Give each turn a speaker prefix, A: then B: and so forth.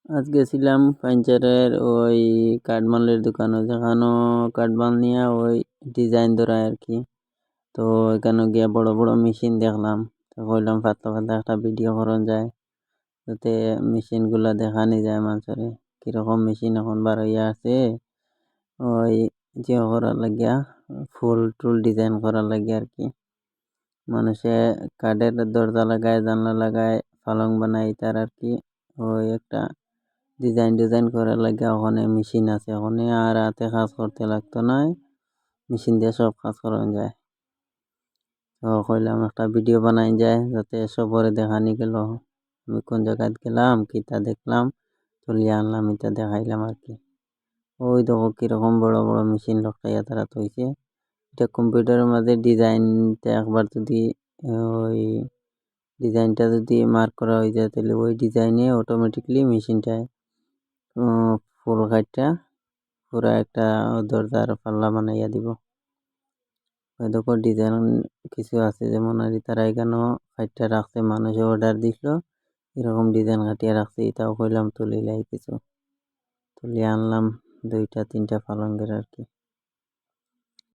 A: আজ গেছিলাম পাঞ্চারের ওই কাঠমালের দোকানে, যেখানো কাঠমাল নিয়ে ওই ডিজাইন ধরায় আর কি। তো এখানে গিয়ে বড় বড় মেশিন দেখলাম। তো কইলাম পাতলা পাতলা একটা ভিডিও করন যায়, যাতে মেশিনগুলা দেখানি যায় মানুষের কীরকম মেশিন এখন বার হইয়া আছে। ওই যে করার লাগিয়া ফুল টুল ডিজাইন করার লাগিয়া আর কি। মানুষে কাঠের দরজা লাগায়, জানলা লাগায়, পালং বানায় তার আর কি। ওই একটা ডিজাইন করার লাগে ওখানে মেশিন আছে। ওখানে আর হাতে কাজ করতে লাগতো না, মেশিন দিয়ে সব কাজ করানো যায়। তো কইলাম একটা ভিডিও বানাই যায়, যাতে সবরে দেখানি গেল আমি কোন জায়গায় গেলাম, কিতা দেখলাম, তুলিয়ে আনলাম, এটা দেখাইলাম আর কি। ওই দেখো কিরকম বড় বড় মেশিন লটকাইয়া তারা তৈছে। এটা কম্পিউটারের মধ্যে ডিজাইনটা একবার যদি ওই ডিজাইনটা যদি মার্ক করা হয়ে যায়, তাহলে ওই ডিজাইনে অটোমেটিকলি মেশিনটায় ফুল কাটটা পুরা একটা দরজার পাল্লা বানাইয়া দিব। দেখো ডিজাইন কিছু আছে, যেমন আর তারা এখানেও কাটটা রাখছে, মানুষে অর্ডার দিছিল এরকম ডিজাইন কাটিয়ে রাখছে। এটাও কইলাম তুলিলাই কিছু তুলিয়ে আনলাম 2-3টা পালঙ্গের আর কি।